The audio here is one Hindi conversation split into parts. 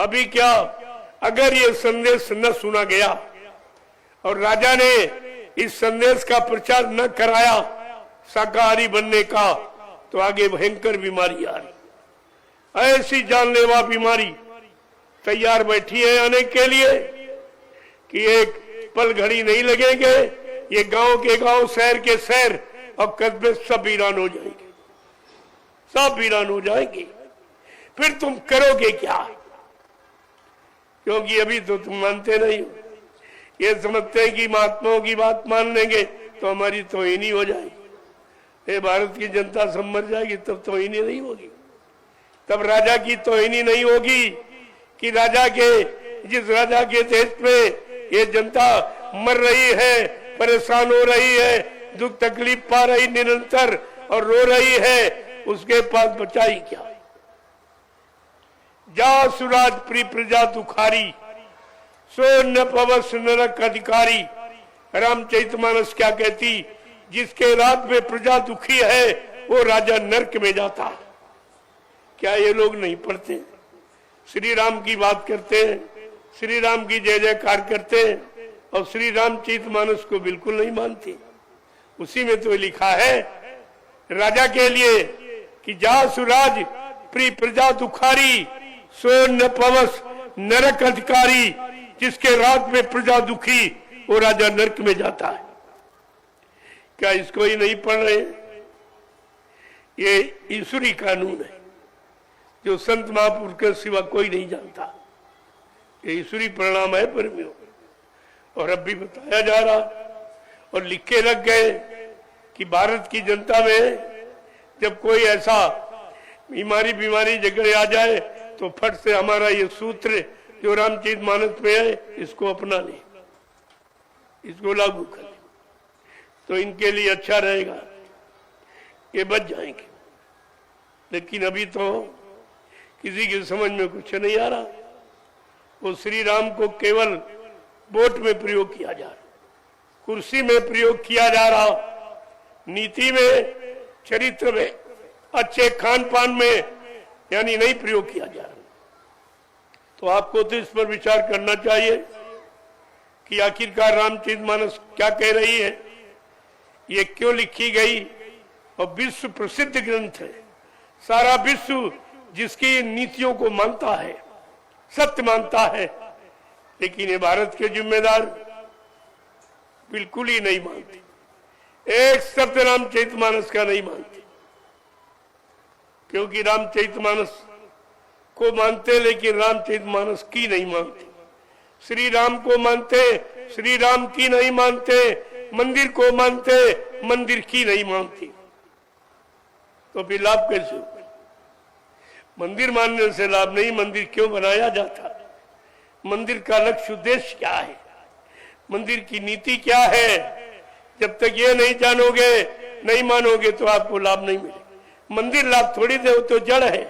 अभी क्या, अगर ये संदेश न सुना गया और राजा ने इस संदेश का प्रचार न कराया शाकाहारी बनने का, तो आगे भयंकर बीमारी आ रही, ऐसी जानलेवा बीमारी तैयार बैठी है आने के लिए कि एक पल घड़ी नहीं लगेंगे, ये गांव के गांव, शहर के शहर और कस्बे सब वीरान हो जाएंगे, सब वीरान हो जाएंगे। फिर तुम करोगे क्या? क्योंकि अभी तो तुम मानते नहीं हो, ये समझते हैं कि महात्माओं की बात मान लेंगे तो हमारी तौहीनी हो जाएगी। ये भारत की जनता सब मर जाएगी तब तौहीनी नहीं होगी, तब राजा की तौहीनी नहीं होगी कि राजा के, जिस राजा के देश में ये जनता मर रही है, परेशान हो रही है, दुख तकलीफ पा रही निरंतर और रो रही है, उसके पास बचा ही क्या? जा सुराज प्री प्रजा दुखारी, सो न पवस नरक अधिकारी। रामचरितमानस क्या कहती? जिसके राज में प्रजा दुखी है वो राजा नरक में जाता। क्या ये लोग नहीं पढ़ते? श्री राम की बात करते हैं, श्री राम की जय जयकार करते हैं और श्री रामचरितमानस को बिल्कुल नहीं मानते। उसी में तो लिखा है राजा के लिए कि जा सुराज प्री प्रजा दुखारी, सो न पवस नरक अधिकारी। जिसके राज में प्रजा दुखी वो राजा नरक में जाता है। क्या इसको ही नहीं पढ़ रहे? ये ईश्वरी कानून है जो संत महापुरुष के सिवा कोई नहीं जानता। ये ईश्वरी परिणाम है परमियों, और अब भी बताया जा रहा और लिखे रख गए कि भारत की जनता में जब कोई ऐसा बीमारी झगड़े आ जाए तो फट से हमारा ये सूत्र जो रामचरितमानस में है इसको अपना ले, इसको लागू कर ले, तो इनके लिए अच्छा रहेगा, ये बच जाएंगे। लेकिन अभी तो किसी की समझ में कुछ नहीं आ रहा। वो श्री राम को केवल वोट में प्रयोग किया जा रहा, कुर्सी में प्रयोग किया जा रहा, नीति में, चरित्र में, अच्छे खान पान में यानी नहीं प्रयोग किया जा रहा। तो आपको तो इस पर विचार करना चाहिए कि आखिरकार रामचरितमानस क्या कह रही है, ये क्यों लिखी गई। और विश्व प्रसिद्ध ग्रंथ है, सारा विश्व जिसकी नीतियों को मानता है, सत्य मानता है, लेकिन ये भारत के जिम्मेदार बिल्कुल ही नहीं मानते, एक शब्द रामचरितमानस का नहीं मानते। क्योंकि रामचरितमानस को मानते लेकिन रामचरितमानस की नहीं मानते, श्री राम को मानते, श्री राम की नहीं मानते, मंदिर को मानते, मंदिर की नहीं मानते। तो फिर लाभ कैसे होगा? मंदिर मानने से लाभ नहीं। मंदिर क्यों बनाया जाता? मंदिर का लक्ष्य उद्देश्य क्या है? मंदिर की नीति क्या है? जब तक ये नहीं जानोगे, नहीं मानोगे तो आपको लाभ नहीं मिलेगा। मंदिर लाभ थोड़ी दे, तो जड़ है,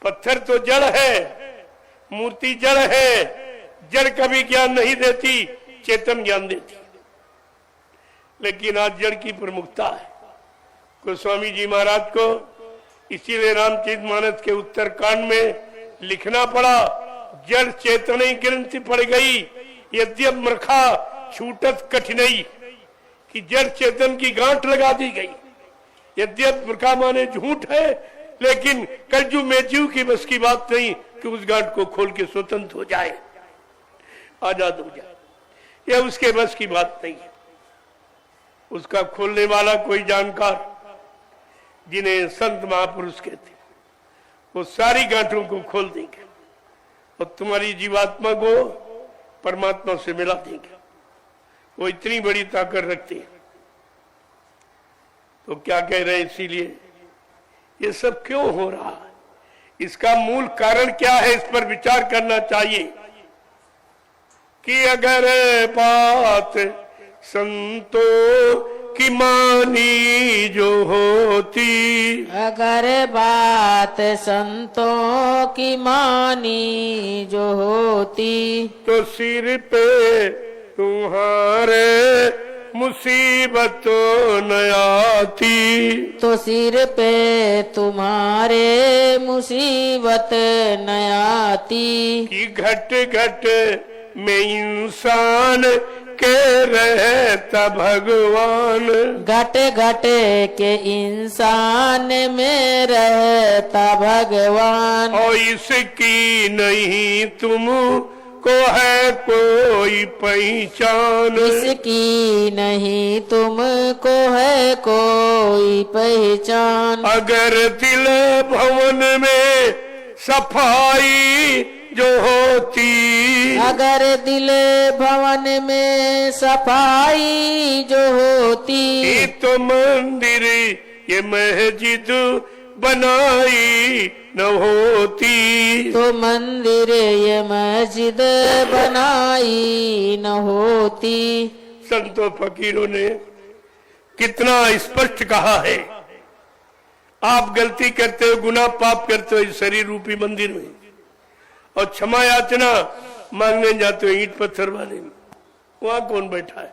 पत्थर तो जड़ है, मूर्ति जड़ है। जड़ कभी ज्ञान नहीं देती, चेतन ज्ञान देती। लेकिन आज जड़ की प्रमुखता है। गोस्वामी जी महाराज को इसीलिए रामचरितमानस के उत्तरकांड में लिखना पड़ा, जड़ चेतन ग्रंथि पड़ गई, यद्यप मरखा छूटत कठिनाई, कि जड़ चेतन की गांठ लगा दी गई। यद्यप मरखा माने झूठ है, लेकिन कलयुग में जीव की बस की बात नहीं कि उस गांठ को खोल के स्वतंत्र हो जाए, आजाद हो जाए, यह उसके बस की बात नहीं है। उसका खोलने वाला कोई जानकार, जिन्हें संत महापुरुष कहते, वो सारी गांठों को खोल देंगे और तुम्हारी जीवात्मा को परमात्मा से मिला देंगे। वो इतनी बड़ी ताकत रखते हैं। तो क्या कह रहे हैं? इसीलिए ये सब क्यों हो रहा है, इसका मूल कारण क्या है, इस पर विचार करना चाहिए। कि अगर बात संतों की मानी जो होती, अगर बात संतों की मानी जो होती, तो सिर पे तुम्हारे मुसीबत न आती। तो सिर पे तुम्हारे मुसीबत न आती। कि घट घट में इंसान के रहता भगवान। घट घट के इंसान में रहता भगवान। और इसकी नहीं तुम को है कोई पहचान। इसकी नहीं तुमको है कोई पहचान। अगर दिल भवन में सफाई जो होती। अगर दिल भवन में सफाई जो होती। तो मंदिर ये मस्जिद बनाई न होती। तो मंदिर ये मस्जिद बनाई न होती। संतों फकीरों ने कितना स्पष्ट कहा है। आप गलती करते हो, गुनाह पाप करते हो इस शरीर रूपी मंदिर में, और क्षमा याचना मांगने जाते हो ईंट पत्थर वाले में। वहां कौन बैठा है?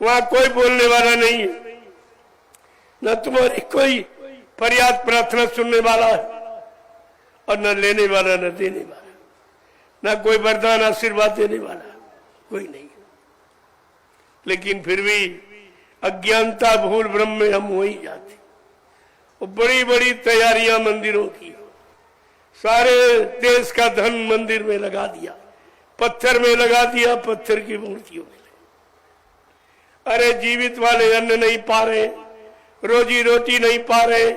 वहां कोई बोलने वाला नहीं है, न तुम्हारी कोई फरियाद प्रार्थना सुनने वाला है, और न लेने वाला न देने वाला, न कोई वरदान आशीर्वाद देने वाला, कोई नहीं। लेकिन फिर भी अज्ञानता भूल भ्रम में हम हो ही जाते। और बड़ी बड़ी तैयारियां मंदिरों की, सारे देश का धन मंदिर में लगा दिया, पत्थर में लगा दिया, पत्थर की मूर्तियों में। अरे जीवित वाले अन्न नहीं पा रहे, रोजी रोटी नहीं पा रहे,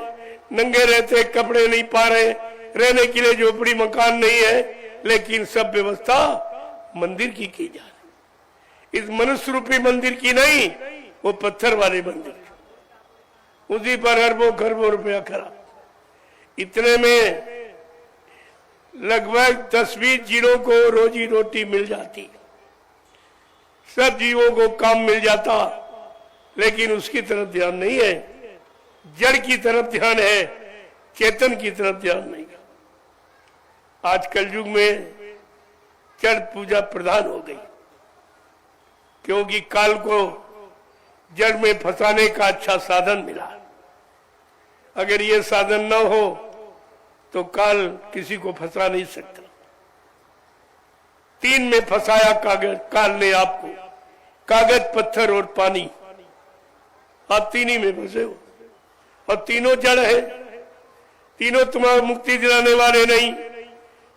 नंगे रहते कपड़े नहीं पा रहे, रहने के लिए झोपड़ी मकान नहीं है, लेकिन सब व्यवस्था मंदिर की जा रही। इस मनुष्य रूपी मंदिर की नहीं, वो पत्थर वाले मंदिर, उसी पर अरबों खरबों रुपया खरा। इतने में लगभग 10-20 जिलों को रोजी रोटी मिल जाती, सब जीवों को काम मिल जाता, लेकिन उसकी तरफ ध्यान नहीं है। जड़ की तरफ ध्यान है, चेतन की तरफ ध्यान नहीं। आज कलयुग में जड़ पूजा प्रधान हो गई, क्योंकि काल को जड़ में फंसाने का अच्छा साधन मिला। अगर ये साधन न हो तो काल किसी को फंसा नहीं सकता। 3 में फंसाया काल ने आपको, कागज, पत्थर और पानी। आप 3 ही में फंसे हो, और तीनों जड़ है। तीनों तुम्हारा मुक्ति दिलाने वाले नहीं,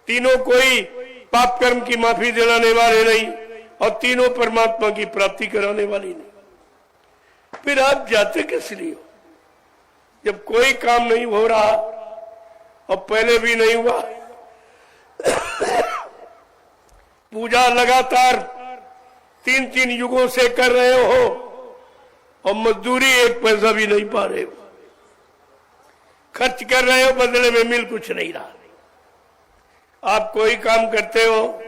तीनों कोई पाप कर्म की माफी दिलाने वाले नहीं, और तीनों परमात्मा की प्राप्ति कराने वाली नहीं। फिर आप जाते किस लिए हो? जब कोई काम नहीं हो रहा, और पहले भी नहीं हुआ, पूजा लगातार 3-3 युगों से कर रहे हो, और मजदूरी 1 पैसा भी नहीं पा रहे हो, खर्च कर रहे हो, बदले में मिल कुछ नहीं रहा। आप कोई काम करते हो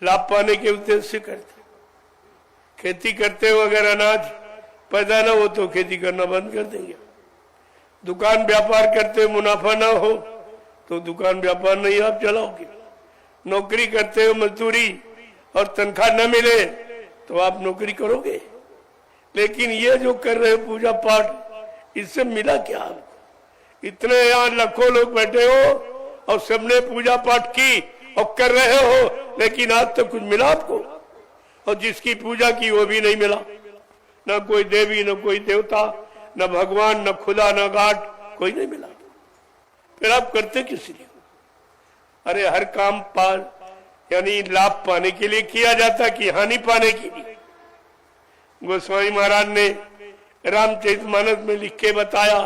लाभ पाने के उद्देश्य से करते हो। खेती करते हो, अगर अनाज पैदा ना हो तो खेती करना बंद कर देंगे। दुकान व्यापार करते हो, मुनाफा ना हो तो दुकान व्यापार नहीं आप चलाओगे। नौकरी करते हो, मजदूरी और तनख्वाह न मिले तो आप नौकरी करोगे। लेकिन ये जो कर रहे हो पूजा पाठ, इससे मिला क्या आपको? इतने यहाँ लाखों लोग बैठे हो और सबने पूजा पाठ की और कर रहे हो, लेकिन आज तक कुछ मिला आपको? और जिसकी पूजा की वो भी नहीं मिला, न कोई देवी, न कोई देवता, न भगवान, न खुदा, न घाट, कोई नहीं मिला। फिर आप करते किस लिए? अरे हर काम यानी लाभ पाने के लिए किया जाता कि हानि पाने के लिए? गोस्वामी महाराज ने रामचरितमानस में लिख के बताया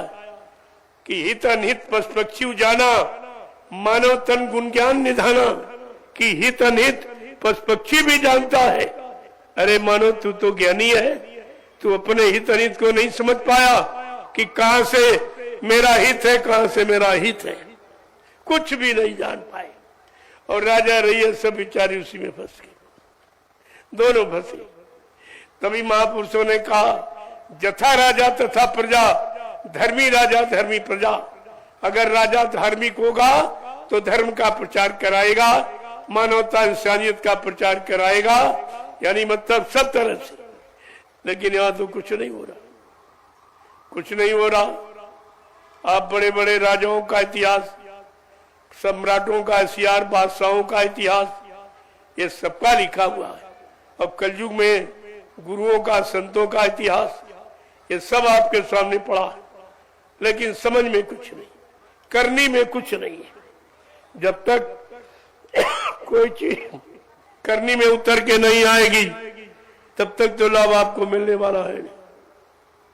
कि हित अनहित पशु पक्षी जाना, मानव तन गुण ज्ञान निधाना। कि हित अनहित पशु पक्षी भी जानता है। अरे मानो तू तो ज्ञानी है, तू अपने हित अनित को नहीं समझ पाया कि कहां से मेरा हित है, कहां से मेरा हित है, कुछ भी नहीं जान पाए। और राजा रैयत सब बेचारे उसी में फंस गए, दोनों फंसे। तभी महापुरुषों ने कहा जथा राजा तथा प्रजा, धर्मी राजा धर्मी प्रजा। अगर राजा धार्मिक होगा तो धर्म का प्रचार कराएगा, मानवता इंसानियत का प्रचार कराएगा, यानी मतलब सब तरह से। लेकिन यहां तो कुछ नहीं हो रहा, कुछ नहीं हो रहा। आप बड़े बड़े राजाओं का इतिहास, सम्राटों का इतिहास, बादशाहों का इतिहास, ये सबका लिखा हुआ है। अब कलयुग में गुरुओं का, संतों का इतिहास, ये सब आपके सामने पड़ा है। लेकिन समझ में कुछ नहीं, करनी में कुछ नहीं है। जब तक कोई चीज करनी में उतर के नहीं आएगी, तब तक तो लाभ आपको मिलने वाला है नहीं।